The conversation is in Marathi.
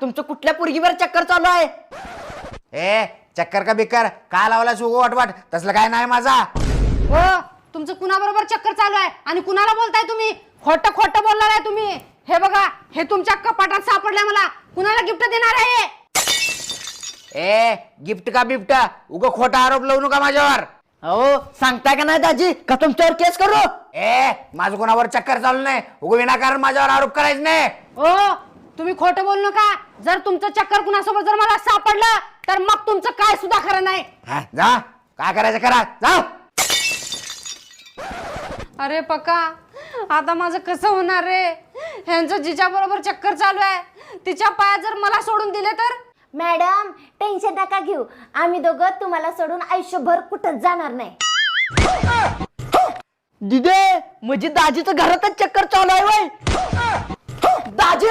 तुमचं कुठल्या पोरगीवर चक्कर चालू आहे? ए चक्कर का बिक्कर का लावला सुगो वाटवाट तसलं काय नाही माझा. हो तुमचं कुणाबरोबर चक्कर चालू आहे आणि कुणाला बोलताय तुम्ही? खोटं खोटं बोलणार आहे तुम्ही. हे बघा हे तुमच्या कपाटात सापडलंय मला. कुणाला गिफ्ट देणार आहे? ए गिफ्ट का बिफ्ट उग खोटा आरोप लावू नका माझ्यावर. अहो सांगताय का नाही दाजी का तुमच्यावर केस करू? ए माझं कोणावर चक्कर चालू नाही. उग विनाकारण माझ्यावर आरोप करायचं नाही. हो तुम्ही खोटं बोलू नका. जर तुमचं चक्कर कुणासोबत जर मला सापडलं तर मग तुमचं काय सुद्धा खरं नाही. हा, जा काय करायचं करा जा. अरे पक्का आता माझं कसं होणार रे? ह्यांचं जिच्या बरोबर चक्कर चालू आहे तिच्या पायात जर मला सोडून दिले तर? मॅडम टेन्शन नका घेऊ, आम्ही दोघं तुम्हाला सोडून आयुष्यभर कुठंच जाणार नाही. दिदे म्हणजे दाजीचं घरातच चक्कर चालू आहे वय? दाजी